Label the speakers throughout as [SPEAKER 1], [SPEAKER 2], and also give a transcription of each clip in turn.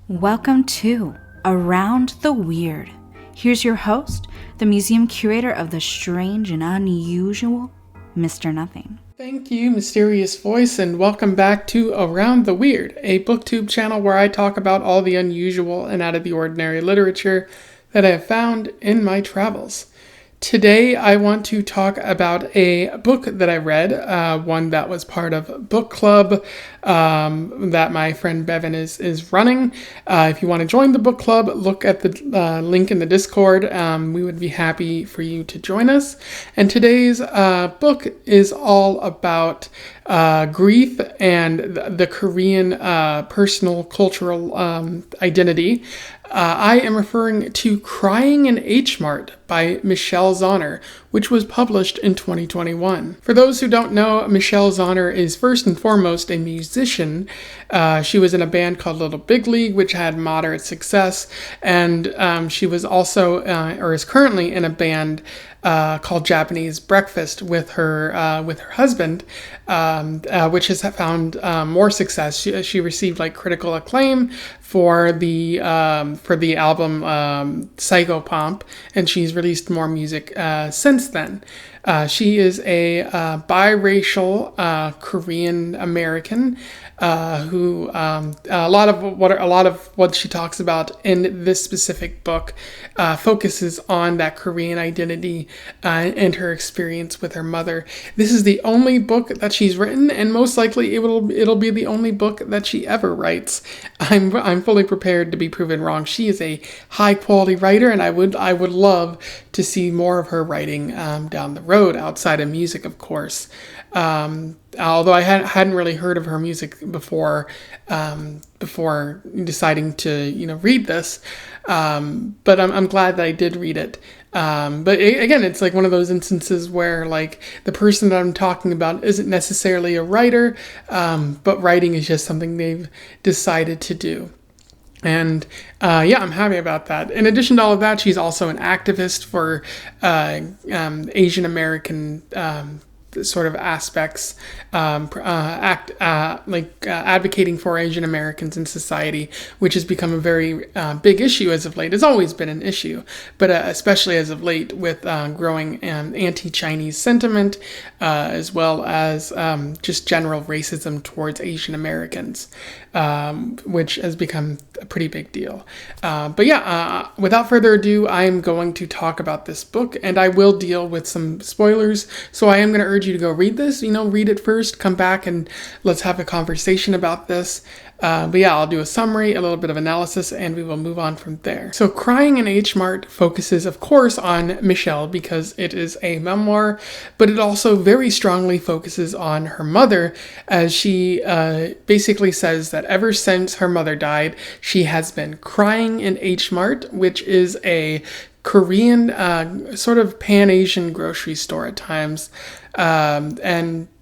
[SPEAKER 1] Welcome to Around the Weird. Here's your host, the museum curator of the strange and unusual, Mr. Nothing.
[SPEAKER 2] Thank you, mysterious voice, and welcome back to Around the Weird, a booktube channel where I talk about all the unusual and out of the ordinary literature that I have found in my travels. Today, I want to talk about a book that I read, one that was part of book club that my friend Bevan is running. If you want to join the book club, look at the link in the Discord. We would be happy for you to join us. And today's book is all about grief and the Korean personal cultural identity. I am referring to Crying in H Mart by Michelle Zauner, which was published in 2021. For those who don't know, Michelle Zauner is first and foremost a musician. She was in a band called Little Big League, which had moderate success, and she was also, or is currently in a band called Japanese Breakfast with her husband, which has found more success. She received critical acclaim for the album Psychopomp, and she's released more music since then. She is a biracial Korean American who a lot of what she talks about in this specific book focuses on that Korean identity and her experience with her mother. This is the only book that she's written, and most likely it'll be the only book that she ever writes. I'm fully prepared to be proven wrong. She is a high quality writer, and I would love to see more of her writing down the road, outside of music, of course. Although I hadn't really heard of her music before deciding to read this, but I'm glad that I did read it. But again, it's one of those instances where the person that I'm talking about isn't necessarily a writer, but writing is just something they've decided to do. And I'm happy about that. In addition to all of that, she's also an activist for Asian American sort of aspects, advocating for Asian Americans in society, which has become a very big issue as of late. It's always been an issue, but especially as of late with growing anti-Chinese sentiment, as well as just general racism towards Asian Americans, which has become a pretty big deal. Without further ado, I am going to talk about this book, and I will deal with some spoilers, so I am going to urge you to go read this. Read it first, come back, and let's have a conversation about this. I'll do a summary, a little bit of analysis, and we will move on from there. So Crying in H Mart focuses, of course, on Michelle because it is a memoir, but it also very strongly focuses on her mother, as she basically says that ever since her mother died, she has been crying in H Mart, which is a Korean sort of Pan-Asian grocery store at times.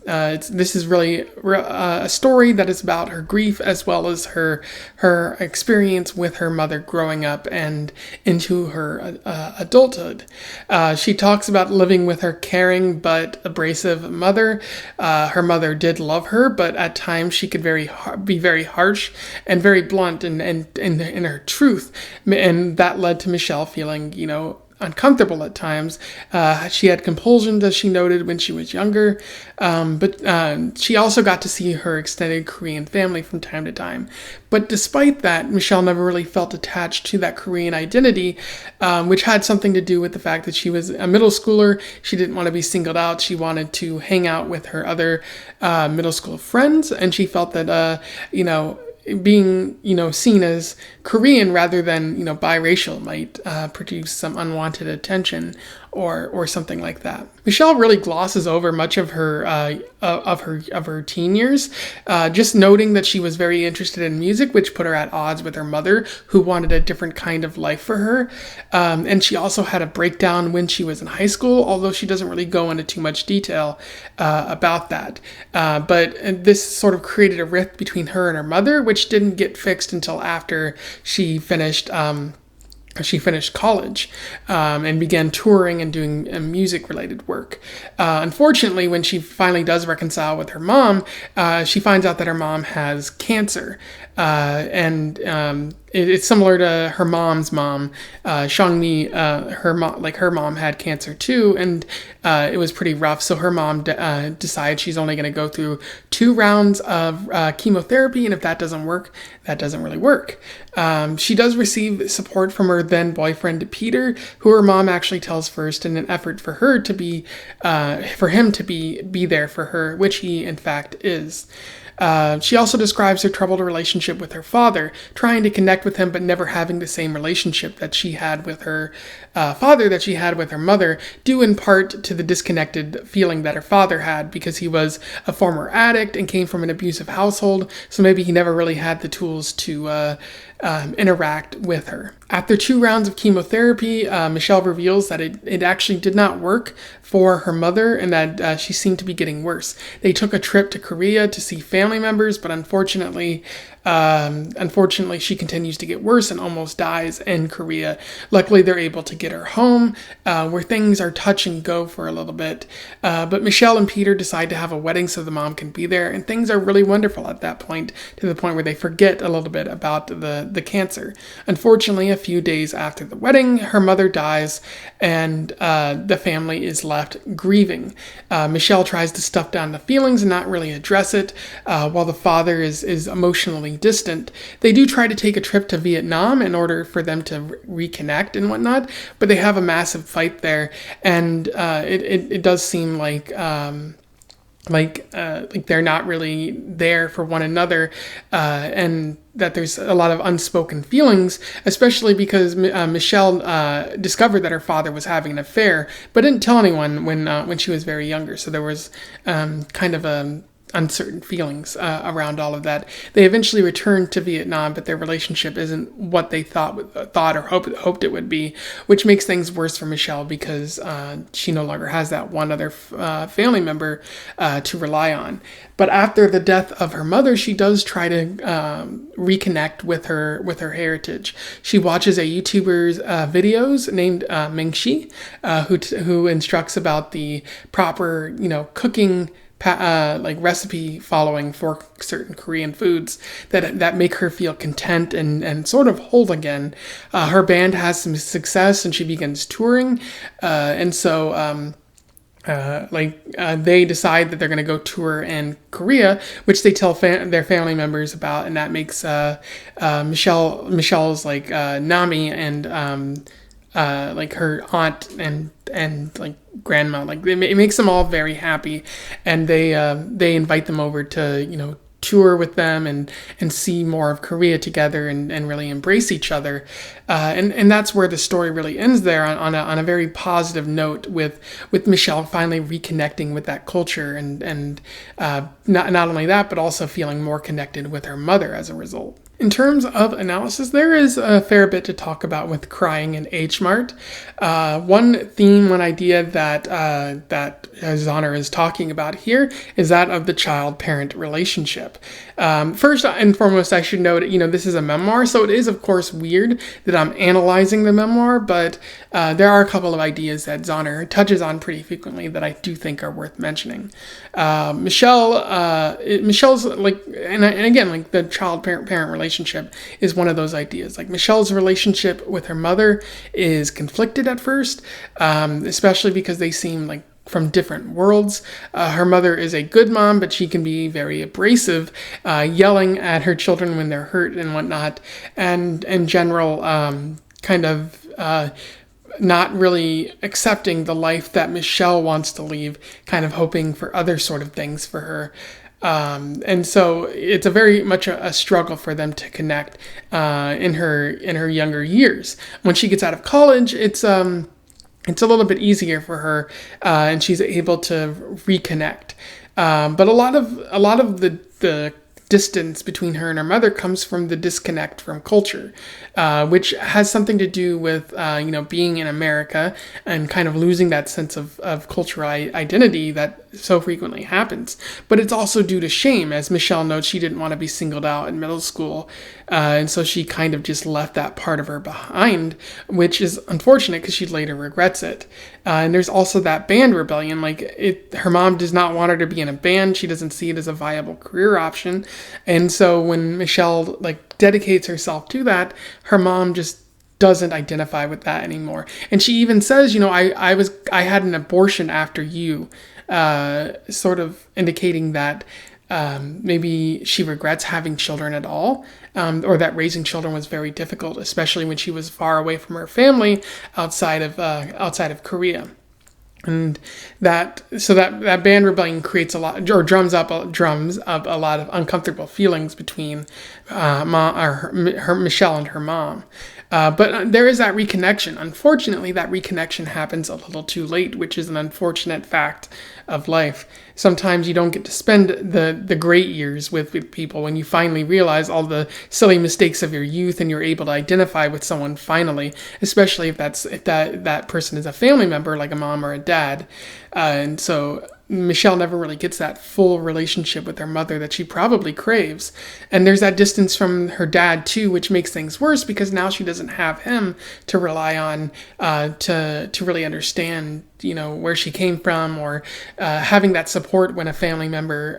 [SPEAKER 2] This is really a story that is about her grief as well as her experience with her mother growing up and into her adulthood. She talks about living with her caring but abrasive mother. Her mother did love her, but at times she could be very harsh and very blunt in her truth, and that led to Michelle feeling, uncomfortable at times. She had compulsions, as she noted, when she was younger, but she also got to see her extended Korean family from time to time. But despite that, Michelle never really felt attached to that Korean identity, which had something to do with the fact that she was a middle schooler. She didn't want to be singled out. She wanted to hang out with her other middle school friends, and she felt that, being, seen as Korean rather than, biracial might produce some unwanted attention or something like that. Michelle really glosses over much of her teen years, just noting that she was very interested in music, which put her at odds with her mother, who wanted a different kind of life for her. And she also had a breakdown when she was in high school, although she doesn't really go into too much detail about that. But this sort of created a rift between her and her mother, which didn't get fixed until after she finished college and began touring and doing music-related work. Unfortunately, when she finally does reconcile with her mom, she finds out that her mom has cancer. It's similar to her mom's mom, Shangmi. Her mom had cancer too, and it was pretty rough. So her mom decides she's only going to go through 2 rounds of chemotherapy, and if that doesn't work, that doesn't really work. She does receive support from her then boyfriend Peter, who her mom actually tells first, in an effort for her to be, for him to be there for her, which he in fact is. She also describes her troubled relationship with her father, trying to connect with him but never having the same relationship that she had with her father that she had with her mother, due in part to the disconnected feeling that her father had because he was a former addict and came from an abusive household, so maybe he never really had the tools to interact with her. After 2 rounds of chemotherapy, Michelle reveals that it actually did not work for her mother and that she seemed to be getting worse. They took a trip to Korea to see family members, but unfortunately, she continues to get worse and almost dies in Korea. Luckily, they're able to get her home, where things are touch and go for a little bit. But Michelle and Peter decide to have a wedding so the mom can be there, and things are really wonderful at that point, to the point where they forget a little bit about the cancer. Unfortunately, a few days after the wedding, her mother dies, and the family is left grieving. Michelle tries to stuff down the feelings and not really address it, while the father is emotionally distant. They do try to take a trip to Vietnam in order for them to reconnect and whatnot, but they have a massive fight there, and it does seem like they're not really there for one another, and that there's a lot of unspoken feelings, especially because Michelle discovered that her father was having an affair, but didn't tell anyone when she was very younger. So there was kind of a uncertain feelings around all of that. They eventually returned to Vietnam, but their relationship isn't what they thought or hoped it would be, which makes things worse for Michelle because she no longer has that one other family member to rely on. But after the death of her mother, she does try to reconnect with her heritage. She watches a YouTuber's videos named Mingxi, who instructs about the proper, cooking recipe following for certain Korean foods that make her feel content and sort of whole again. Her band has some success and she begins touring, and so they decide that they're going to go tour in Korea, which they tell their family members about, and that makes Michelle's Nami and her aunt and grandma, it makes them all very happy, and they invite them over to tour with them and see more of Korea together and really embrace each other, and that's where the story really ends there on a very positive note with Michelle finally reconnecting with that culture and not only that, but also feeling more connected with her mother as a result. In terms of analysis, there is a fair bit to talk about with crying in H Mart. One idea that Zauner is talking about here is that of the child-parent relationship. First and foremost, I should note, this is a memoir, so it is, of course, weird that I'm analyzing the memoir, but there are a couple of ideas that Zauner touches on pretty frequently that I do think are worth mentioning. Michelle's the child-parent relationship is one of those ideas. Michelle's relationship with her mother is conflicted at first, especially because they seem from different worlds. Her mother is a good mom, but she can be very abrasive, yelling at her children when they're hurt and whatnot, and in general, not really accepting the life that Michelle wants to lead, kind of hoping for other sort of things for her. And so it's a very much a struggle for them to connect in her younger years. When she gets out of college, it's a little bit easier for her, and she's able to reconnect. But a lot of the distance between her and her mother comes from the disconnect from culture, which has something to do with being in America and kind of losing that sense of cultural identity that so frequently happens. But it's also due to shame. As Michelle notes, she didn't want to be singled out in middle school, And so she kind of just left that part of her behind, which is unfortunate because she later regrets it. And there's also that band rebellion. Her mom does not want her to be in a band. She doesn't see it as a viable career option. And so when Michelle dedicates herself to that, her mom just doesn't identify with that anymore. And she even says, I had an abortion after you, sort of indicating that maybe she regrets having children at all, or that raising children was very difficult, especially when she was far away from her family outside of Korea. And that band rebellion creates a lot, or drums up a lot of uncomfortable feelings between Michelle and her mom. But there is that reconnection. Unfortunately, that reconnection happens a little too late, which is an unfortunate fact of life. Sometimes you don't get to spend the great years with people when you finally realize all the silly mistakes of your youth and you're able to identify with someone finally, especially if that person is a family member like a mom or a dad. And so Michelle never really gets that full relationship with her mother that she probably craves. And there's that distance from her dad too, which makes things worse because now she doesn't have him to rely on to really understand, where she came from, or having that support when a family member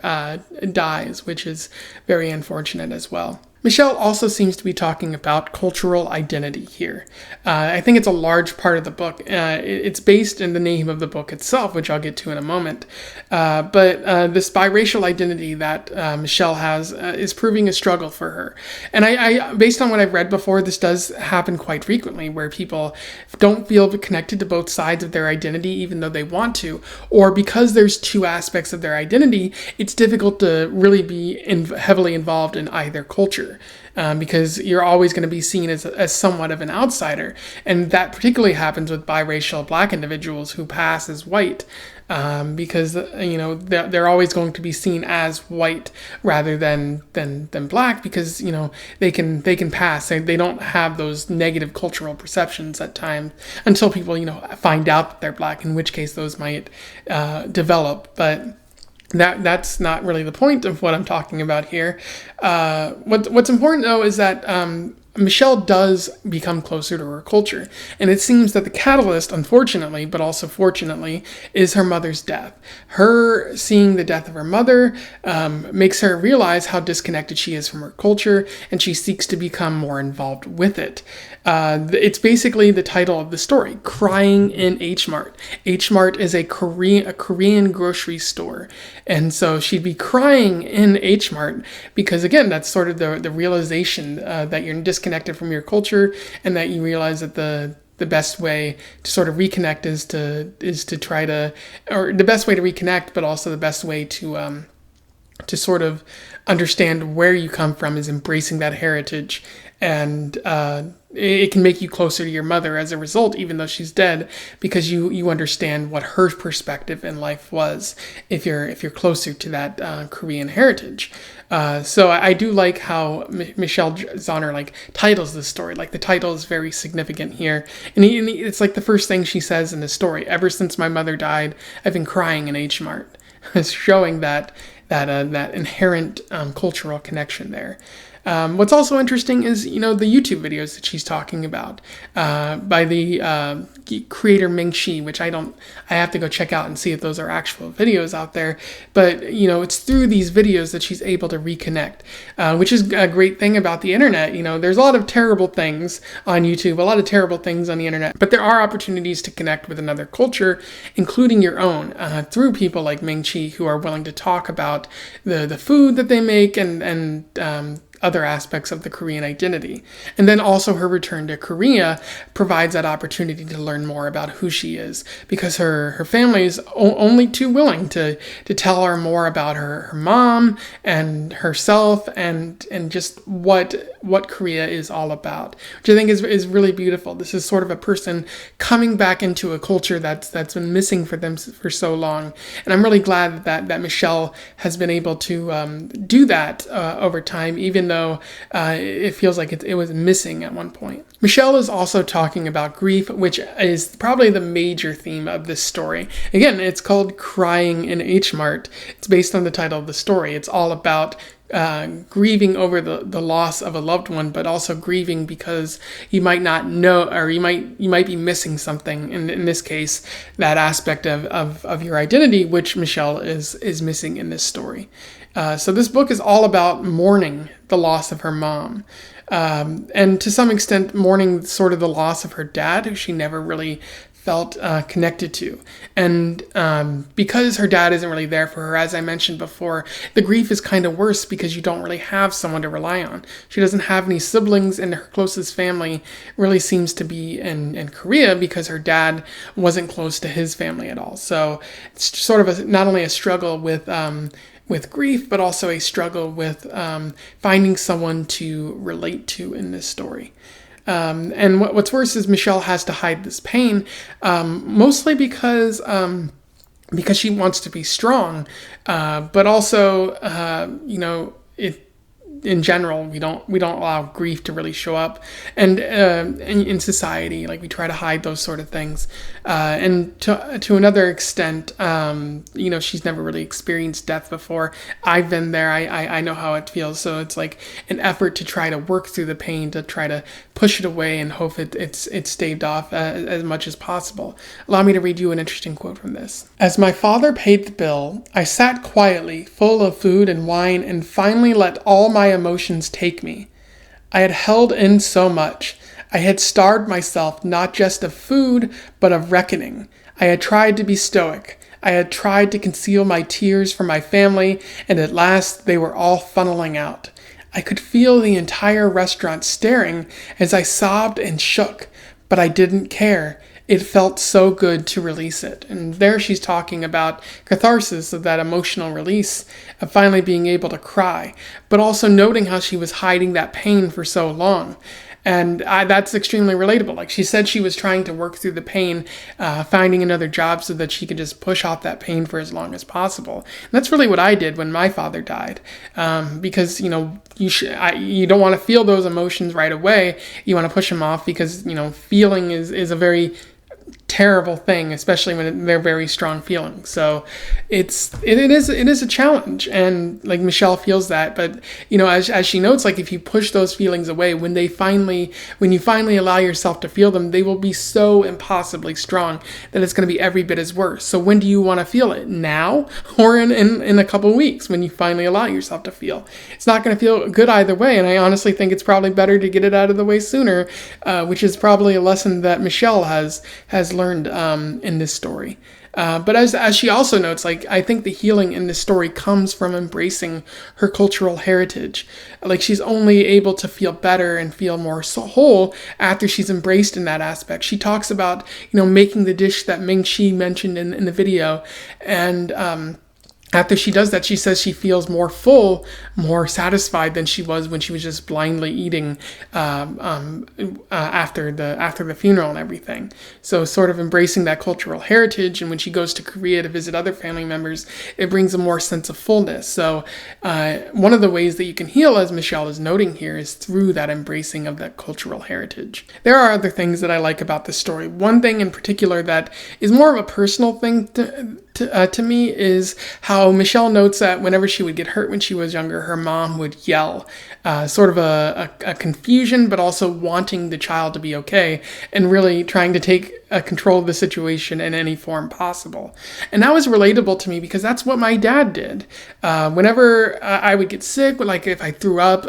[SPEAKER 2] dies, which is very unfortunate as well. Michelle also seems to be talking about cultural identity here. I think it's a large part of the book. It's based in the name of the book itself, which I'll get to in a moment. But this biracial identity that Michelle has is proving a struggle for her. And I, based on what I've read before, this does happen quite frequently, where people don't feel connected to both sides of their identity, even though they want to, or because there's two aspects of their identity, it's difficult to really be heavily involved in either culture. Because you're always going to be seen as somewhat of an outsider. And that particularly happens with biracial Black individuals who pass as white, because they're always going to be seen as white rather than Black, because they can pass. They don't have those negative cultural perceptions at times until people find out that they're Black, in which case those might develop. But that's not really the point of what I'm talking about here. What's important though is that Michelle does become closer to her culture, and it seems that the catalyst, unfortunately, but also fortunately, is her mother's death. Her seeing the death of her mother makes her realize how disconnected she is from her culture, and she seeks to become more involved with it. It's basically the title of the story, Crying in H Mart. H Mart is a Korean grocery store, and so she'd be crying in H Mart because, again, that's sort of the realization that you're disconnected from your culture, and that you realize that the best way to sort of reconnect is to try to, or the best way to reconnect, but also the best way to sort of understand where you come from is embracing that heritage. And it can make you closer to your mother as a result, even though she's dead, because you understand what her perspective in life was if you're closer to that Korean heritage. So I do like how Michelle Zauner titles this story. The title is very significant here, and it's the first thing she says in the story. Ever since my mother died, I've been crying in H Mart. It's showing that inherent cultural connection there. What's also interesting is, the YouTube videos that she's talking about by the creator Ming-Chi, which I have to go check out and see if those are actual videos out there. But, it's through these videos that she's able to reconnect, which is a great thing about the internet. There's a lot of terrible things on YouTube, a lot of terrible things on the internet, but there are opportunities to connect with another culture, including your own, through people like Ming-Chi, who are willing to talk about the food that they make and other aspects of the Korean identity. And then also her return to Korea provides that opportunity to learn more about who she is, because her family is only too willing to tell her more about her mom and herself and just what Korea is all about, which I think is really beautiful. This is sort of a person coming back into a culture that's been missing for them for so long. And I'm really glad that Michelle has been able to do that over time, even though it feels like it was missing at one point. Michelle is also talking about grief, which is probably the major theme of this story. Again, it's called Crying in H Mart. It's based on the title of the story. It's all about grieving over the loss of a loved one, but also grieving because you might not know, or you might be missing something. In this case, that aspect of your identity, which Michelle is missing in this story. So this book is all about mourning the loss of her mom. And to some extent mourning sort of the loss of her dad, who she never really felt connected to. And because her dad isn't really there for her, as I mentioned before, the grief is kind of worse because you don't really have someone to rely on. She doesn't have any siblings, and her closest family really seems to be in Korea because her dad wasn't close to his family at all. So it's sort of not only a struggle with grief, but also a struggle with finding someone to relate to in this story. And what's worse is Michelle has to hide this pain, mostly because she wants to be strong, but also, in general, we don't allow grief to really show up, and in society, like, we try to hide those sort of things, and to another extent, she's never really experienced death before. I've been there. I know how it feels. So it's like an effort to try to work through the pain, to try to push it away and hope it's staved off as much as possible. Allow me to read you an interesting quote from this. As my father paid the bill, I sat quietly, full of food and wine, and finally let all my emotions take me. I had held in so much. I had starved myself not just of food, but of reckoning. I had tried to be stoic. I had tried to conceal my tears from my family, and at last they were all funneling out. I could feel the entire restaurant staring as I sobbed and shook, but I didn't care. It felt so good to release it. And there she's talking about catharsis, of that emotional release, of finally being able to cry, but also noting how she was hiding that pain for so long. And that's extremely relatable. Like, she said she was trying to work through the pain, finding another job so that she could just push off that pain for as long as possible. And that's really what I did when my father died. Because, you don't want to feel those emotions right away. You want to push them off because, feeling is a very terrible thing, especially when they're very strong feelings. So it is a challenge, and like Michelle feels that, but as she notes, like, if you push those feelings away, when you finally allow yourself to feel them, they will be so impossibly strong that it's going to be every bit as worse. So when do you want to feel it? Now, or in a couple of weeks, when you finally allow yourself to feel? It's not going to feel good either way, and I honestly think it's probably better to get it out of the way sooner, which is probably a lesson that Michelle has learned in this story. But as she also notes, like, I think the healing in this story comes from embracing her cultural heritage. Like, she's only able to feel better and feel more whole after she's embraced in that aspect. She talks about, making the dish that Ming Chi mentioned in the video, and after she does that, she says she feels more full, more satisfied than she was when she was just blindly eating after the funeral and everything. So sort of embracing that cultural heritage, and when she goes to Korea to visit other family members, it brings a more sense of fullness. So one of the ways that you can heal, as Michelle is noting here, is through that embracing of that cultural heritage. There are other things that I like about this story. One thing in particular that is more of a personal thing to me is how Michelle notes that whenever she would get hurt when she was younger, her mom would yell, sort of a confusion, but also wanting the child to be okay and really trying to take control of the situation in any form possible. And that was relatable to me because that's what my dad did. Whenever I would get sick, like if I threw up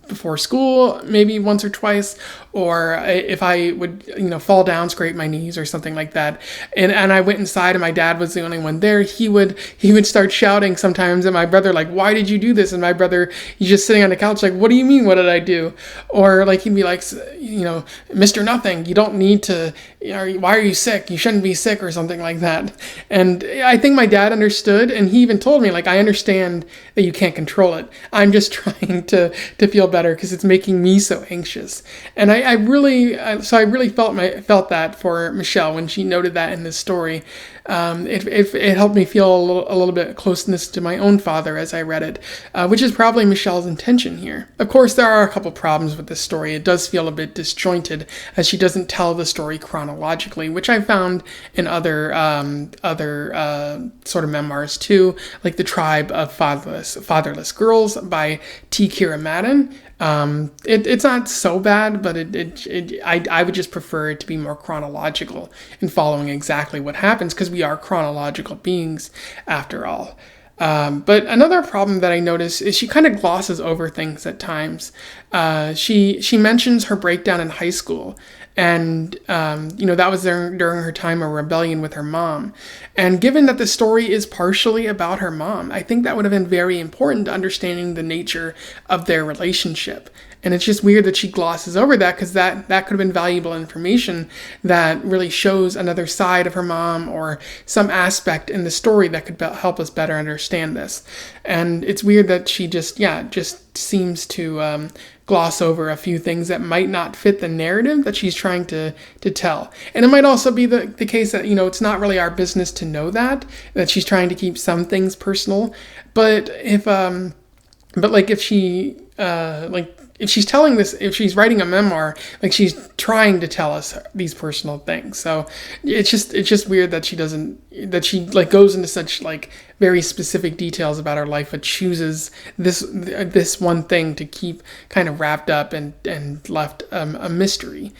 [SPEAKER 2] before school, maybe once or twice, or if I would, fall down, scrape my knees or something like that, and I went inside and my dad was the only one there, he would start shouting sometimes at my brother, like, "Why did you do this?" And my brother, he's just sitting on the couch like, "What do you mean, what did I do?" Or like he'd be like, "Mr. Nothing, you don't need to, why are you sick? You shouldn't be sick," or something like that. And I think my dad understood, and he even told me, like, "I understand that you can't control it. I'm just trying to feel better because it's making me so anxious." And I really felt that for Michelle when she noted that in this story. It helped me feel a little bit closeness to my own father as I read it, which is probably Michelle's intention here. Of course, there are a couple problems with this story. It does feel a bit disjointed as she doesn't tell the story chronologically. chronologically, which I found in other sort of memoirs too, like The Tribe of Fatherless Girls by T. Kira Madden. It's not so bad, but I would just prefer it to be more chronological in following exactly what happens, because we are chronological beings after all. But another problem that I notice is she kind of glosses over things at times. She mentions her breakdown in high school, and that was during her time of rebellion with her mom. And given that the story is partially about her mom, I think that would have been very important to understanding the nature of their relationship. And it's just weird that she glosses over that, because that could have been valuable information that really shows another side of her mom, or some aspect in the story that could help us better understand this. And it's weird that she just seems to gloss over a few things that might not fit the narrative that she's trying to tell. And it might also be the case that, it's not really our business to know that she's trying to keep some things personal. But if she's telling this, if she's writing a memoir, like, she's trying to tell us these personal things. So it's just weird that she goes into such very specific details about her life, but chooses this one thing to keep kind of wrapped up and left a mystery.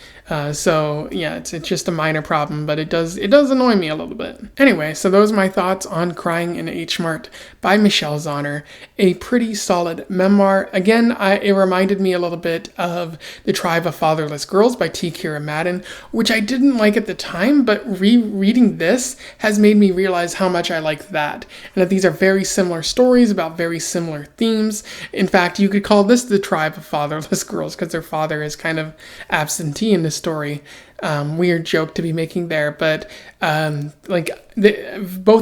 [SPEAKER 2] So yeah, it's just a minor problem, but it does annoy me a little bit. Anyway, so those are my thoughts on Crying in H Mart by Michelle Zauner, a pretty solid memoir. Again, it reminded me a little bit of The Tribe of Fatherless Girls by T. Kira Madden, which I didn't like at the time, but rereading this has made me realize how much I like that, and that these are very similar stories about very similar themes. In fact, you could call this The Tribe of Fatherless Girls, because their father is kind of absentee in this story. Weird joke to be making there, but both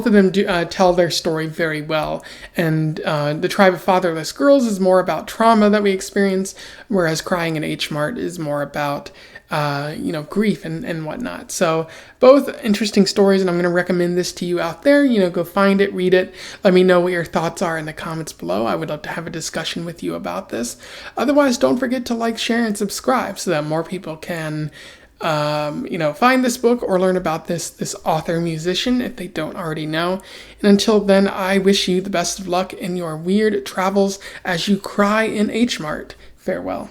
[SPEAKER 2] of them do tell their story very well. And The Tribe of Fatherless Girls is more about trauma that we experience, whereas Crying in H Mart is more about grief and whatnot. So both interesting stories, and I'm going to recommend this to you out there. Go find it, read it. Let me know what your thoughts are in the comments below. I would love to have a discussion with you about this. Otherwise, don't forget to like, share, and subscribe so that more people can find this book or learn about this author musician if they don't already know. And until then, I wish you the best of luck in your weird travels as you cry in H Mart. Farewell.